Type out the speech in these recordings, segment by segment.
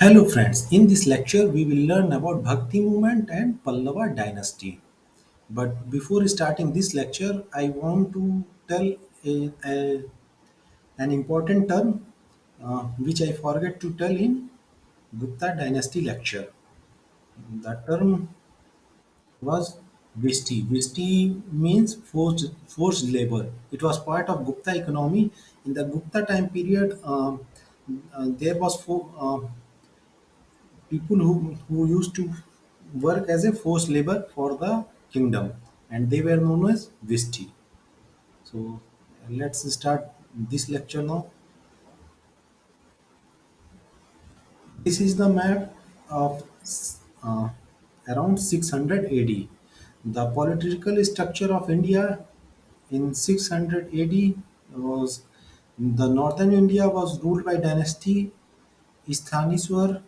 Hello friends, in this lecture we will learn about Bhakti movement and Pallava dynasty. But before starting this lecture, I want to tell an important term which I forget to tell in Gupta dynasty lecture. The term was Vishti. Vishti means forced labor. It was part of Gupta economy. In the Gupta time period, there was people who used to work as a forced labor for the kingdom and they were known as Vishti. So let's start this lecture now. This is the map of uh, around 600 AD. The political structure of India in 600 AD was the northern India was ruled by dynasty Isthaniswar.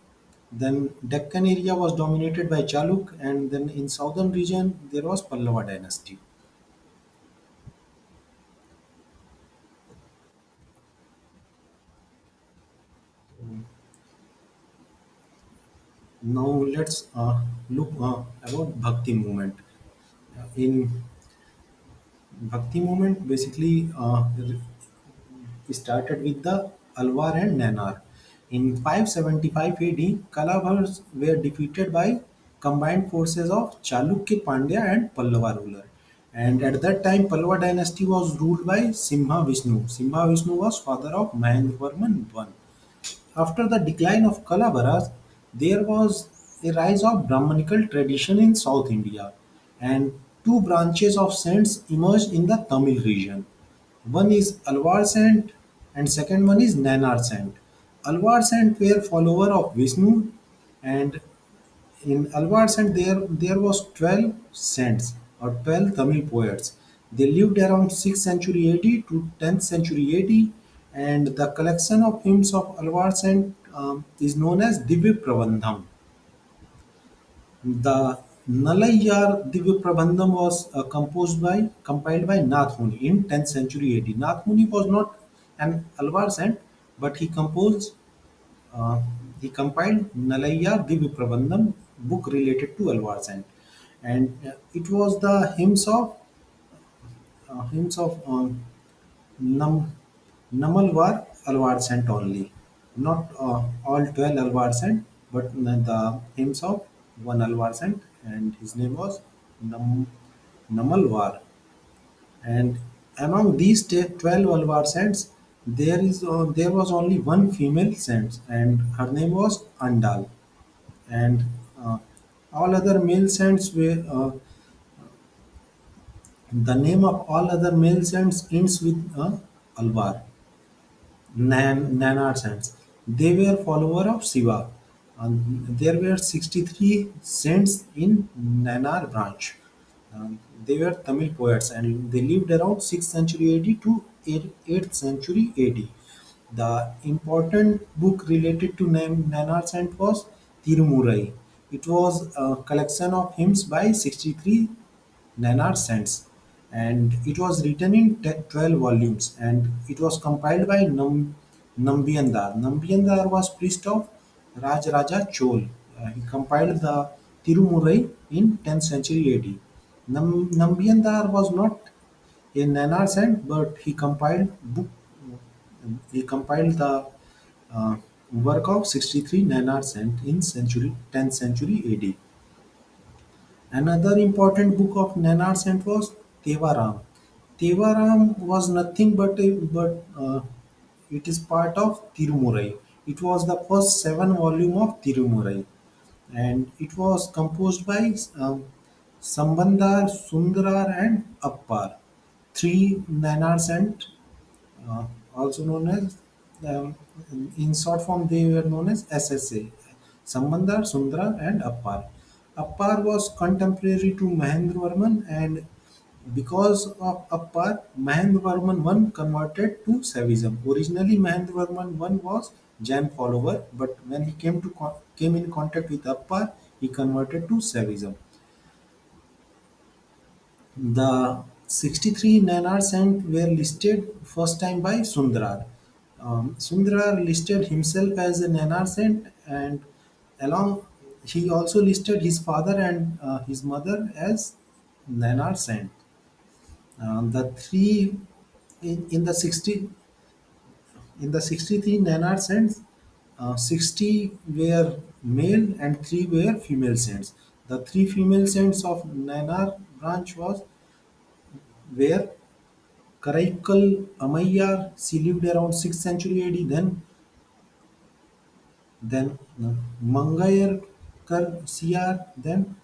Then Deccan area was dominated by Chaluk, and then in southern region there was Pallava dynasty. Now let's look about Bhakti movement. In Bhakti movement, basically started with the Alwar and Nanar. In 575 AD, Kalavars were defeated by combined forces of Chalukya Pandya and Pallava ruler. And at that time, Pallava dynasty was ruled by Simha Vishnu. Simha Vishnu was father of Mahendravarman I. After the decline of Kalavaras, there was a rise of Brahmanical tradition in South India, and two branches of saints emerged in the Tamil region. One is Alvar saint and second one is Nanar saint. Alvar saint were follower of Vishnu, and in Alvar saint there was 12 saints or 12 Tamil poets. They lived around 6th century AD to 10th century AD, and the collection of hymns of Alvar saint is known as Divya Prabandham. The Nalayyar Divya Prabandham was compiled by Nath Muni in 10th century AD. Nath Muni was not an Alvar saint, but uh, he compiled Nalayyar Divya Prabandham book related to Alvar saint, and it was the hymns of Nam, Namalwar Alvar saint only, not all 12 Alvar saint, but the hymns of one Alvar saint, and his name was Nam, Namalwar. And among these 12 Alvar saints, there was only one female saint, and her name was Andal. And all other male saints were the name of all other male saints ends with Alvar. Nanar saints. They were follower of Shiva. There were 63 saints in Nanar branch. They were Tamil poets and they lived around 6th century AD to 8th century AD. The important book related to Nanar saint was Tirumurai. It was a collection of hymns by 63 Nanar saints, and it was written in 12 volumes, and it was compiled by Nambiyandar. Nambiyandar was priest of Rajaraja Chol. He compiled the Tirumurai in 10th century AD. Nambiyandar was not a Nanar saint, but he compiled the uh, work of 63 Nanar saint in 10th century AD. Another important book of Nanar saint was Tevaram. Tevaram was nothing but it is part of Tirumurai. It was the first seven volume of Tirumurai, and it was composed by Sambandar, Sundarar, and Appar, three Nanar saint, also known as um, in short form they were known as SSA. Sambandar, Sundra, and Appar. Appar was contemporary to Mahendravarman, and because of Appar, Mahendravarman I converted to Saivism. Originally, Mahendravarman I was Jain follower, but when he came in contact with Appar, he converted to Saivism. The 63 Nanar saints were listed first time by Sundarar. Sundara listed himself as a Nanar saint, and along he also listed his father and his mother as Nanar saint. The three in the 63 Nanar saints, 60 were male and 3 were female saints. The 3 female saints of Nanar branch were Karaikal Ammayyar. She lived around 6th century AD. Then Mangayarkar Siyar. Then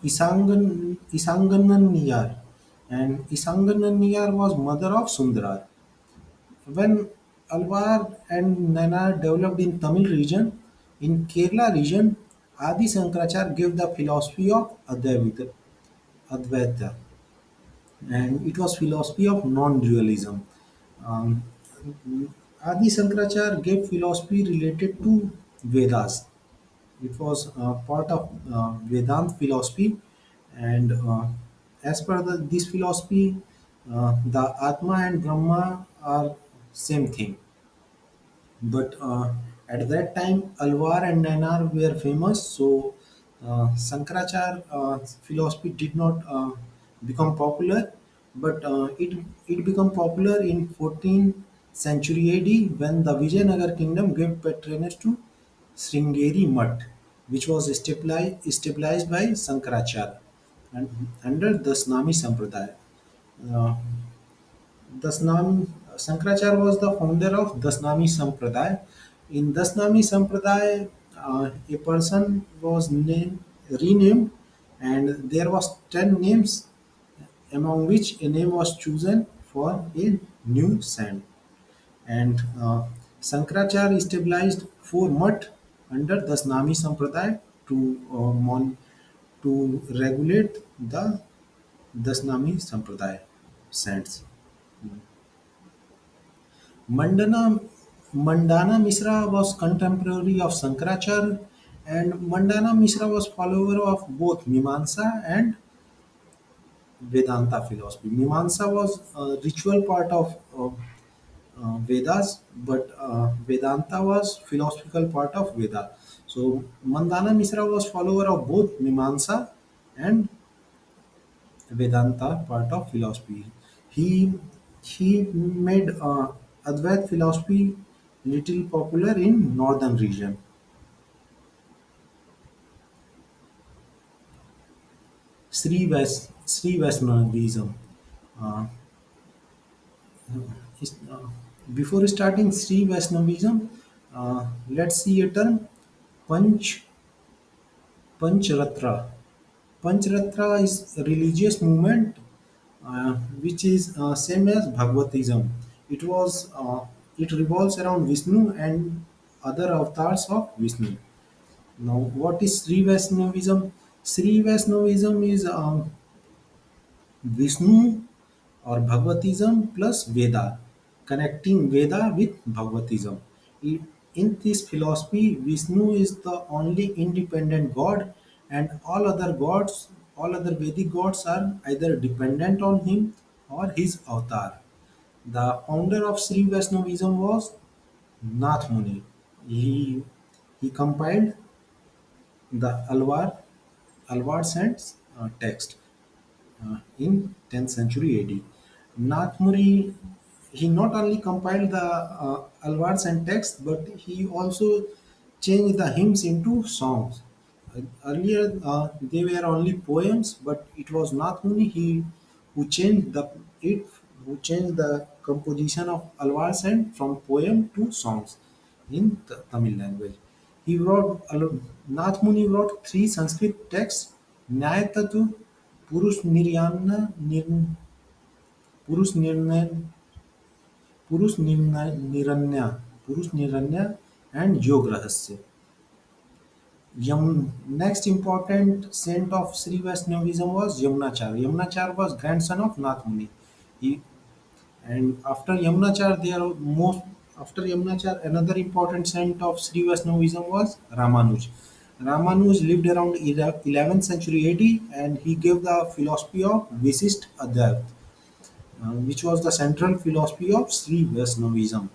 Isangananiyar. And Isangananiyar was mother of Sundarar. When Alvar and Nanar developed in Tamil region, in Kerala region, Adi Sankaracharya gave the philosophy of Advaita, and it was philosophy of non-dualism. Um, Adi Sankaracharya gave philosophy related to Vedas. It was part of Vedant philosophy, and as per this philosophy, the Atma and Brahma are same thing. But at that time, Alwar and Nayanar were famous, so Sankaracharya philosophy did not become popular, but it became popular in 14th century AD when the Vijayanagar kingdom gave patronage to Sringeri Mutt, which was established by Sankaracharya and under the Snami Sampradaya. Uh, Dasnami Shankaracharya was the founder of Dasnami Sampradaya. In Dasnami Sampradaya, a person was renamed, and there was 10 names, among which a name was chosen for a new saint. And Shankaracharya established 4 mutt under Dasnami Sampradaya to regulate the Dasnami Sampradaya saints. Mandana Mandana Misra was contemporary of Sankaracharya, and Mandana Misra was follower of both Mimamsa and Vedanta philosophy. Mimamsa was a ritual part of Vedas, but Vedanta was philosophical part of Veda. So Mandana Misra was follower of both Mimamsa and Vedanta part of philosophy. He he made Advait philosophy little popular in northern region. Sri Vaishnavism. Uh, Before starting Sri Vaishnavism, let's see a term Panch Panchratra. Panchratra is a religious movement which is same as Bhagavatism. It was it revolves around Vishnu and other avatars of Vishnu. Now, what is Sri Vaishnavism? Sri Vaishnavism is Vishnu or Bhagavatism plus Veda, connecting Veda with Bhagavatism. In this philosophy, Vishnu is the only independent god, and all other Vedic gods are either dependent on him or his avatar. The founder of Sri Vaishnavism was Nath Muni. He, he compiled the Alvar Saints text in 10th century AD. Nath Muri, he not only compiled the Alvars and texts, but he also changed the hymns into songs. Earlier, they were only poems, but it was Nath Muni who changed it who changed the composition of Alvars and from poem to songs in the Tamil language. Nath Muni wrote 3 Sanskrit texts: Nyayatatu, Purush Niryana, Purush Nirnay, Purush Niranya, and Yog Rahasya. Next important saint of Sri Vaishnavism was Yamunachar. Yamunachar was grandson of Nath Muni. He, and after Yamunachar, another important saint of Sri Vaishnavism was Ramanuj. Ramanuj lived around 11th century AD and he gave the philosophy of Visist Advaita, which was the central philosophy of Sri Vaishnavism.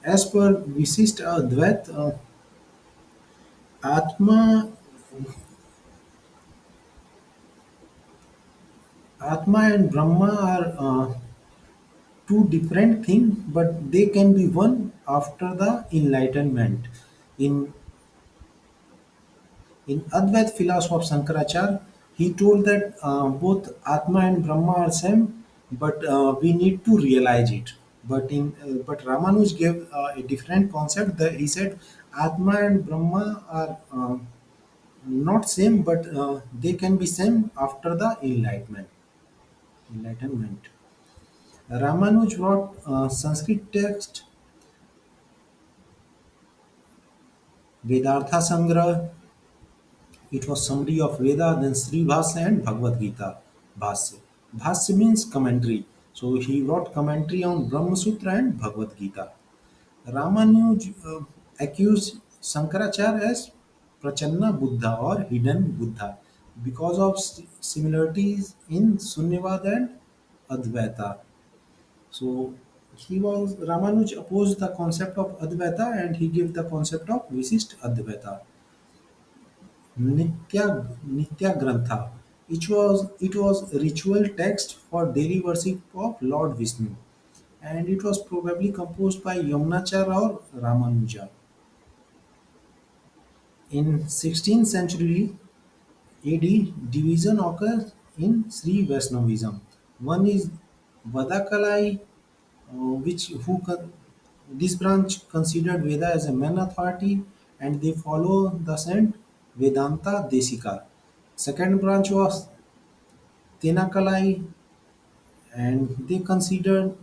As per Visist Advaita, Atma, Atma and Brahma are two different things, but they can be one after the enlightenment. In Advaita philosophy of Shankaracharya, he told that both Atma and Brahma are same, but we need to realize it. But Ramanuj gave a different concept. That he said Atma and Brahma are not same, but they can be same after the enlightenment. Enlightenment. Ramanuj wrote Sanskrit text Vedartha Sangrah. It was summary of Veda, then Sri Bhasya and Bhagavad Gita. Bhasya. Bhasya means commentary. So he wrote commentary on Brahma Sutra and Bhagavad Gita. Ramanuj accused Shankaracharya as Prachanna Buddha or hidden Buddha because of similarities in Sunyavad and Advaita. So he was Ramanuj opposed the concept of Advaita and he gave the concept of Visist Advaita. Nitya Grantha. It was ritual text for daily worship of Lord Vishnu, and it was probably composed by Yamunachar or Ramanuja. In 16th century AD, division occurs in Sri Vaishnavism. One is Vadakalai, which this branch considered Veda as a main authority, and they follow the saint Vedanta Desika. Second branch was Tenakalai, and they considered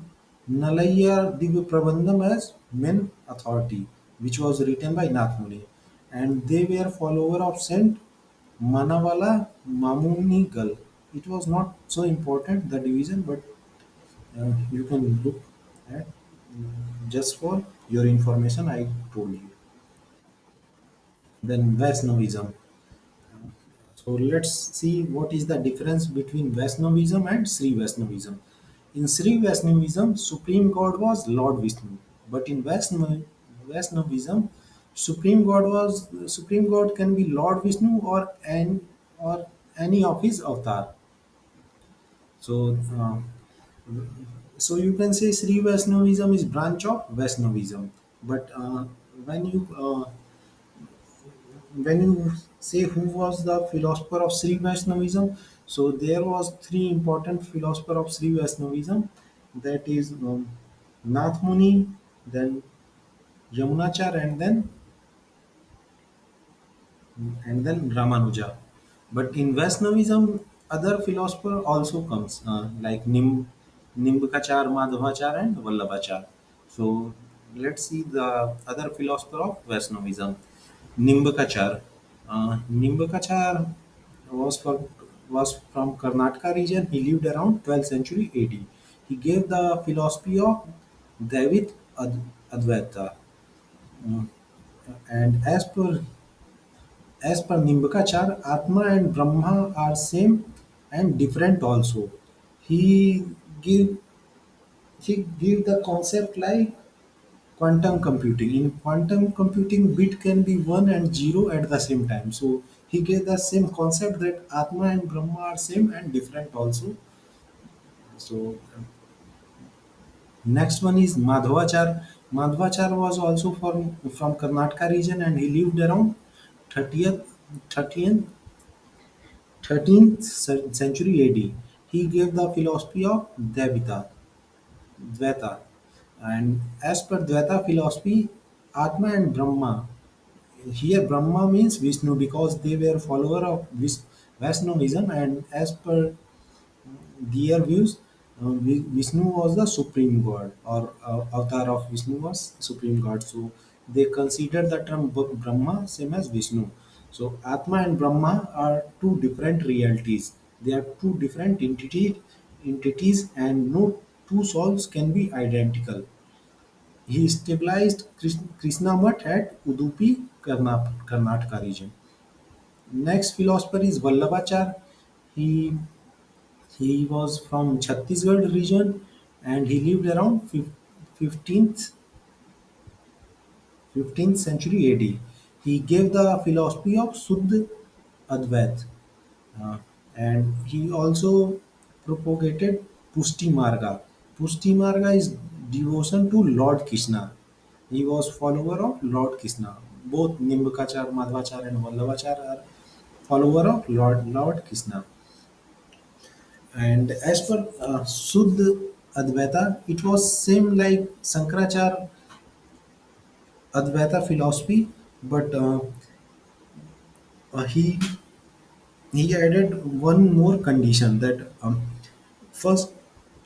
Nalayya Divya Prabandham as main authority, which was written by Nath Muni. And they were follower of Saint Manavala Mamunigal. It was not so important, the division, but you can look at just for your information, I told you. Then Vaishnavism. So let's see what is the difference between Vaishnavism and Sri Vaishnavism. In Sri Vaishnavism, Supreme God was Lord Vishnu, but in Vaishnavism, Supreme God can be Lord Vishnu or any of his avatar. So so you can say Sri Vaishnavism is branch of Vaishnavism, but when you uh, when you say who was the philosopher of Sri Vaishnavism, so there was three important philosopher of Sri Vaishnavism. That is Nath Muni, then Yamunachar, and then Ramanuja. But in Vaishnavism, other philosopher also comes like Nimbakachar, Madhavachar, and Vallabhachar. So let's see the other philosopher of Vaishnavism. Nimbakachar. Nimbakachar was from was from Karnataka region. He lived around 12th century AD. He gave the philosophy of Dvaita Advaita. Mm. And as per Nimbakachar, Atma and Brahma are same and different also. He give he give the concept like quantum computing. In quantum computing, bit can be 1 and 0 at the same time. So he gave the same concept that Atma and Brahma are same and different also. So next one is Madhvachar. Madhvachar was also from Karnataka region and he lived around 30th 30th 13th century AD. He gave the philosophy of Dvaita. And as per Dvaita philosophy, Atma and Brahma, here Brahma means Vishnu because they were follower of Vaishnavism, and as per their views, Vishnu was the supreme god or avatar of Vishnu was supreme god. So they consider the term Brahma same as Vishnu. So Atma and Brahma are two different realities. They are two different entities, and no two souls can be identical. He stabilized Krishna Mutt at Udupi, Karnataka region. Next philosopher is Vallabhachar. He he was from Chhattisgarh region and he lived around 15th 15th century AD. He gave the philosophy of Suddha Advait, uh, and he also propagated Pushti Marga. Pushti Marga is devotion to Lord Krishna. He was follower of Lord Krishna. Both Nimbakachar, Madhvachar and Vallabhachar are follower of Lord Krishna. And as per Suddha Advaita, it was same like Sankarachar Advaita philosophy, but he added one more condition that first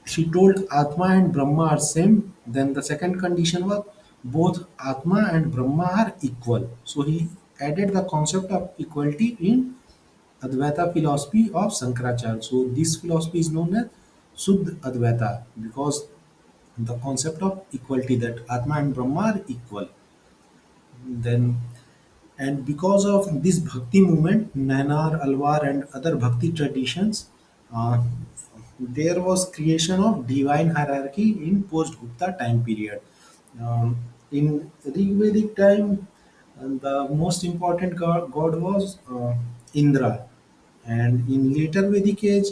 she told Atma and Brahma are same. Then the second condition was both Atma and Brahma are equal. So he added the concept of equality in Advaita philosophy of Sankaracharya. So this philosophy is known as Suddha Advaita because the concept of equality that Atma and Brahma are equal. Then and because of this Bhakti movement, Nainar, Alwar and other Bhakti traditions, uh, there was creation of divine hierarchy in post-Gupta time period. In Rigvedic time, the most important god was Indra, and in later Vedic age,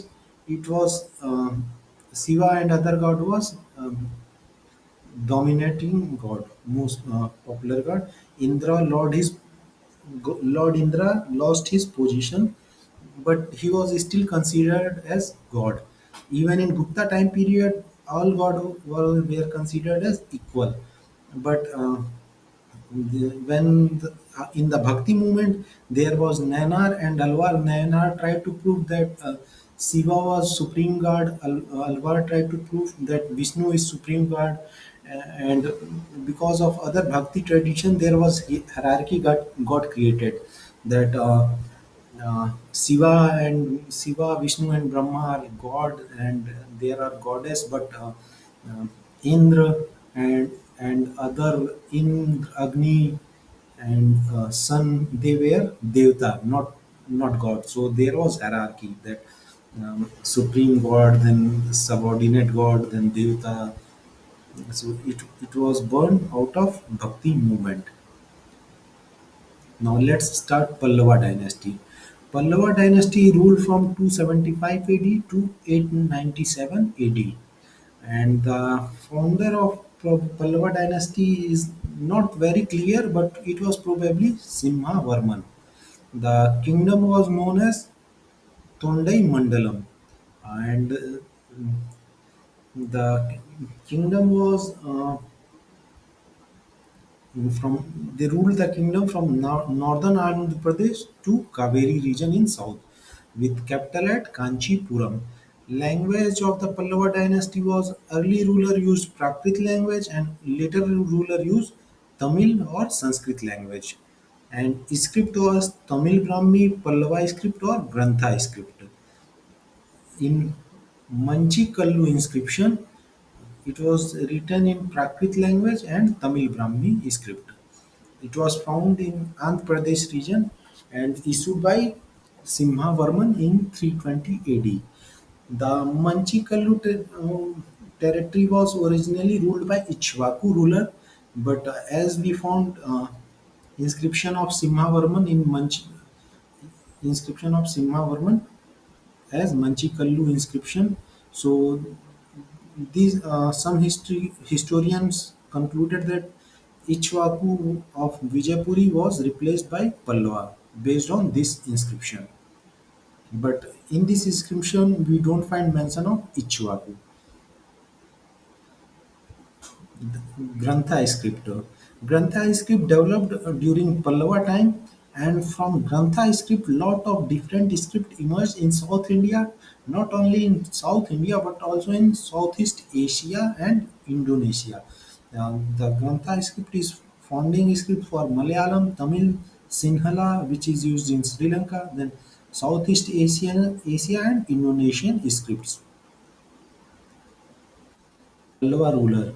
it was Shiva and other god was dominating god, most popular god. Lord Indra lost his position, but he was still considered as god. Even in Gupta time period, all god were considered as equal. But in the Bhakti movement, there was Nainar and Alwar. Nainar tried to prove that Shiva was supreme god. Alwar tried to prove that Vishnu is supreme god. And because of other Bhakti tradition, there was hierarchy got created. That Shiva, Vishnu, and Brahma are God, and there are goddess, but Indra and other Indra, Agni, and Sun, they were Devta, not God. So there was hierarchy that supreme God, then subordinate God, then Devta. So it was born out of Bhakti movement. Now let's start Pallava dynasty. Pallava dynasty ruled from 275 AD to 897 AD, and the founder of Pallava dynasty is not very clear, but it was probably Simha Varman. The kingdom was known as Tondai Mandalam, and the kingdom was they ruled the kingdom from northern Andhra Pradesh to Kaveri region in south, with capital at Kanchipuram. Language of the Pallava dynasty was early ruler used Prakrit language and later ruler used Tamil or Sanskrit language. And script was Tamil Brahmi, Pallava script or Grantha script. In Manchikallu inscription, it was written in Prakrit language and Tamil Brahmi script. It was found in Andhra Pradesh region and issued by Simha Varman in 320 AD. The Manchikallu territory was originally ruled by Ichwaku ruler, but as we found inscription of Simha Varman in inscription of Simha Varman as Manchikallu inscription. So these some history historians concluded that Ichwaku of Vijaypuri was replaced by Pallava based on this inscription. But in this inscription, we don't find mention of Ichwaku. Grantha script. Grantha script developed during Pallava time, and from Grantha script, lot of different script emerged in South India, not only in South India but also in Southeast Asia and Indonesia. The Grantha script is founding script for Malayalam, Tamil, Sinhala, which is used in Sri Lanka, then Southeast Asia and Indonesian scripts. Pallava ruler.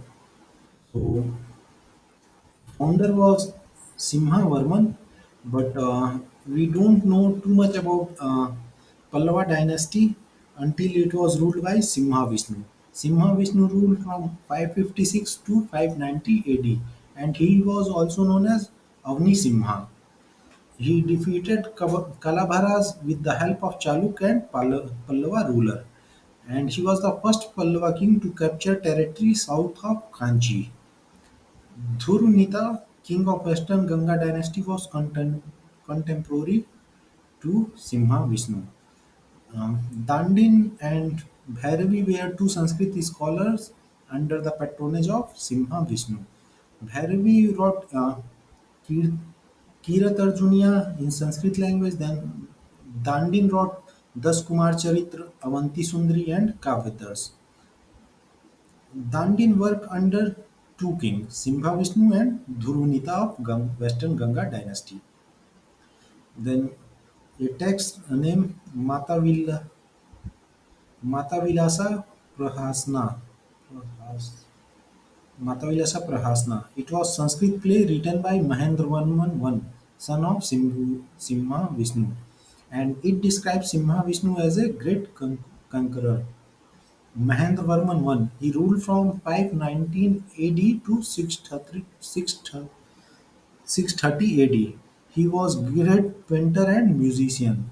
founder was Simha-Varman, but we don't know too much about Pallava dynasty until it was ruled by Simha-Vishnu. Simha-Vishnu ruled from 556 to 590 AD, and he was also known as Avni Simha. He defeated Kalabharas with the help of Chaluk and Pallava ruler, and he was the first Pallava king to capture territory south of Kanchi. Dhurunita, king of Western Ganga dynasty, was contemporary to Simha Vishnu. Dandin and Bhairavi were two Sanskrit scholars under the patronage of Simha Vishnu. Bhairavi wrote Kir- Kirat Arjuniya in Sanskrit language, then Dandin wrote Das Kumar Charitra, Avanti Sundari and Kavyatars. Dandin worked under two kings, Simhavishnu and Dhurunita of Western Ganga dynasty. Then a text named Matavilasa Prahasna. Matavilasa Prahasna. It was Sanskrit play written by Mahendravarman I, son of Simha Vishnu, and it describes Simha Vishnu as a great conqueror. Mahendravarman I. He ruled from 519 AD to 630 AD. He was great painter and musician.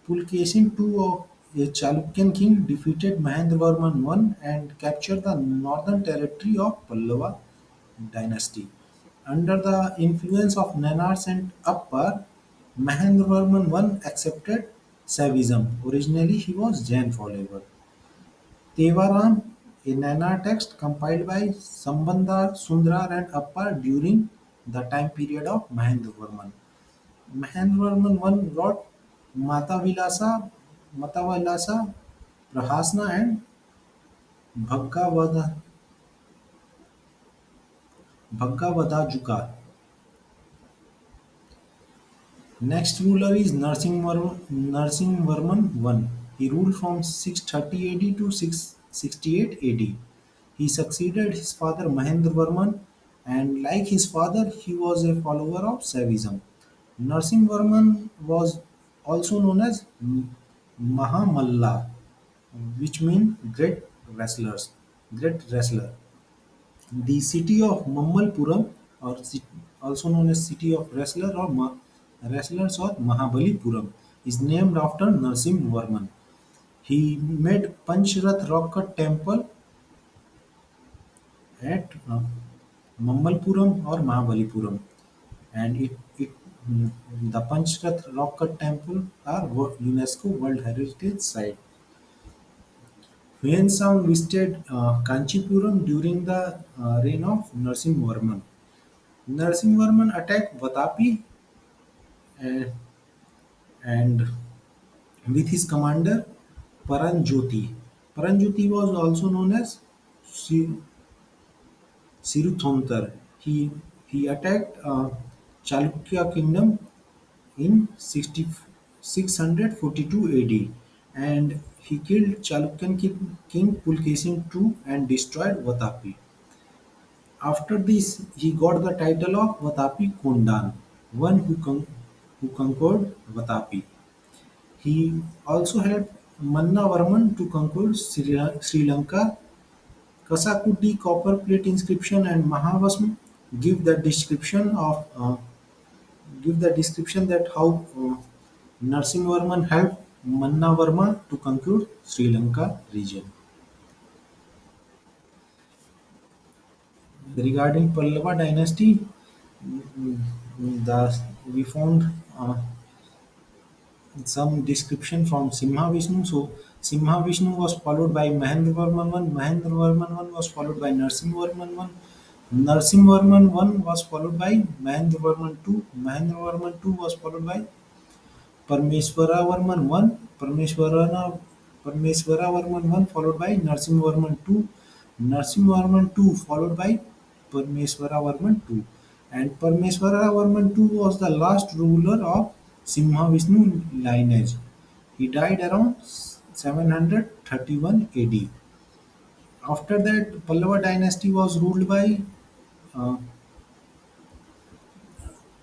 Pulkesin II of a Chalukyan king defeated Mahendravarman I and captured the northern territory of Pallava dynasty. Under the influence of Nanars and Appar, Mahendravarman I accepted Saivism. Originally, he was Jain follower. Tevaram, a Nana text compiled by Sambandar, Sundar and Appar during the time period of Mahendravarman. Mahendravarman I wrote Matavilasa, Prahasna and Bhaggavada, Bhaggavadajuka. Next ruler is Narsimvarman I. He ruled from 630 AD to 668 AD. He succeeded his father Mahendravarman, and like his father, he was a follower of Saivism. Narsimvarman was also known as Mahamalla, which means great wrestler. The city of Mammalpuram, or also known as city of wrestlers or Mahabalipuram, is named after Narsim Varman. He made Panchrath rock cut temple at Mammalpuram or Mahabalipuram, and mm, the Panchrath rock cut temple are UNESCO World Heritage Site. Huayensang visited Kanchipuram during the reign of Narsimhavarman. Narasimhavarman attacked Vatapi uh, and with his commander Paranjoti. Paranjoti was also known as Siruthontar. He attacked Chalukya kingdom in 642 AD, and he killed Chalukyan king Pulkesin II and destroyed Vatapi. After this, he got the title of Vatapi Kondan, one who conquered Vatapi. He also helped Mannavarman to conquer Sri Lanka. Kasakudi copper plate inscription and Mahavasm give the description of give the description that how Narasimhavarman helped Mannavarma to conquer Sri Lanka region. Regarding Pallava dynasty, mm, the we found some description from Simha Vishnu. So Simha Vishnu was followed by Mahendravarman I. Mahendravarman I was followed by Narsimhavarman I. Narsimhavarman I was followed by Mahendravarman II. Mahendravarman II was followed by Parmeshwaravarman I. Parmeshwaravarman I followed by Narsimhavarman II. Narsimhavarman II followed by Parmeshwaravarman II. And Parmeshwaravarman II was the last ruler of Simha Vishnu lineage. He died around 731 AD. After that, Pallava dynasty was ruled by uh,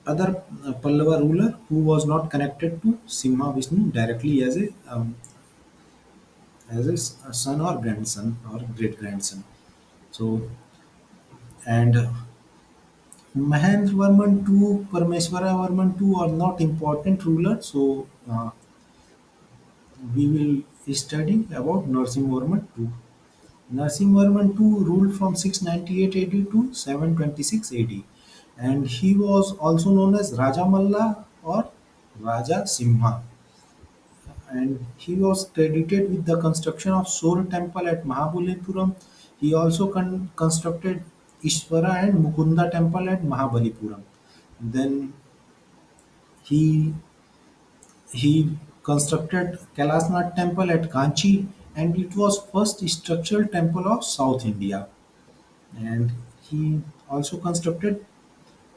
other Pallava ruler who was not connected to Simha Vishnu directly as a son or grandson or great grandson. So and Mahendravarman II, Parmeshwaravarman II are not important rulers. So we will study about Narasimhavarman II. Narasimhavarman II ruled from 698 AD to 726 AD, and he was also known as Raja Malla or Raja Simha. And he was credited with the construction of Soul Temple at Mahabalipuram. He also constructed Ishvara and Mukunda Temple at Mahabalipuram. Then he he constructed Kailasnath Temple at Kanchi, and it was first structural temple of South India. And he also constructed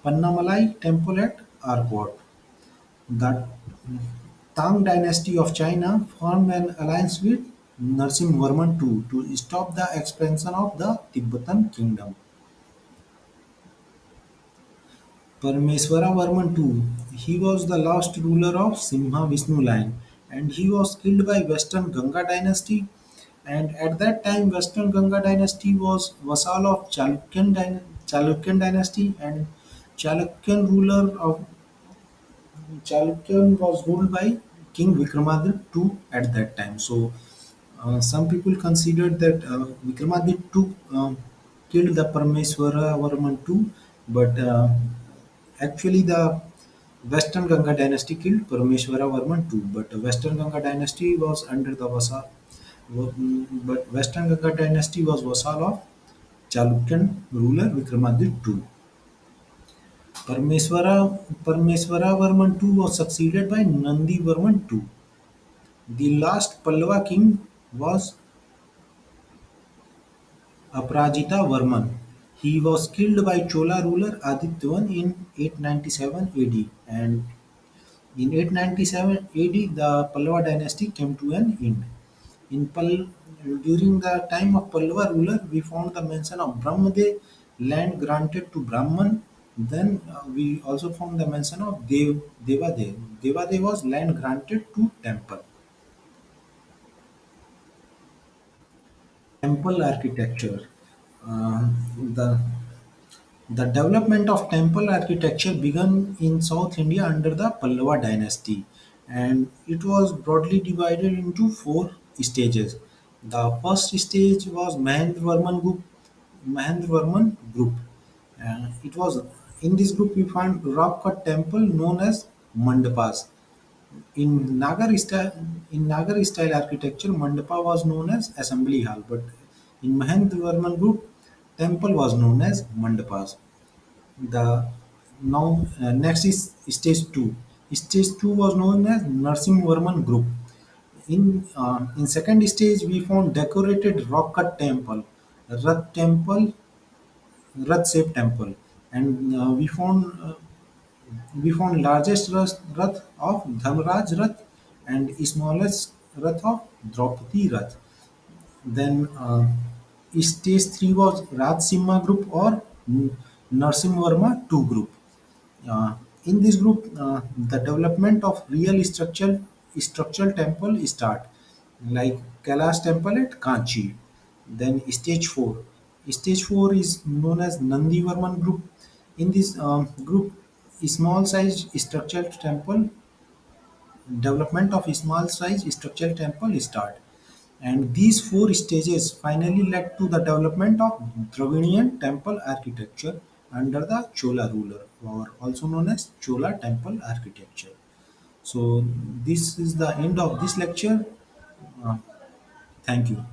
Pannamalai Temple at Arcot. The Tang dynasty of China formed an alliance with Narasimhavarman II to stop the expansion of the Tibetan kingdom. Parmeshwaravarman II, he was the last ruler of Simha Vishnu line, and he was killed by Western Ganga dynasty. And at that time, Western Ganga dynasty was vassal of Chalukyan dynasty, and Chalukyan ruler of Chalukyan was ruled by King Vikramaditya II at that time. So some people considered that Vikramaditya II killed the Parmeshwara Varman II, but actually the Western Ganga dynasty killed Parmeshwara Varman II. But Western Ganga dynasty was under the vassal. But Western Ganga dynasty was vassal of Chalukyan ruler Vikramaditya II. Parmeshwara Varman II was succeeded by Nandi Varman II. The last Pallava king was Aparajita Varman. He was killed by Chola ruler Aditya I in 897 AD, and in 897 AD the Pallava dynasty came to an end. In During the time of Pallava ruler, we found the mention of Brahmade, land granted to Brahman. Then we also found the mention of Devade. Devade was land granted to temple. Temple architecture. Uh, the The development of temple architecture began in South India under the Pallava dynasty, and it was broadly divided into four stages. The first stage was Mahendravarman group. It was in this group we find rock cut temple known as mandapas. In Nagar style architecture, mandapa was known as assembly hall, but in Mahendravarman group, temple was known as mandapas. The now Next is stage two. Stage two was known as Nursing Varman group. In second stage, we found decorated rock cut temple, Rath shaped temple, and we found largest Rath of Dharmaraj Rath and smallest Rath of Draupadi Rath. Then stage 3 was Raj Simha group or Narsim Verma 2 group. In this group, the development of real structural temple start, like Kailash temple at Kanchi. Then stage 4. Stage 4 is known as Nandi Varman group. In this group, small size structural temple development of small size structural temple start. And these four stages finally led to the development of Dravidian temple architecture under the Chola ruler, or also known as Chola temple architecture. So this is the end of this lecture. Uh, Thank you.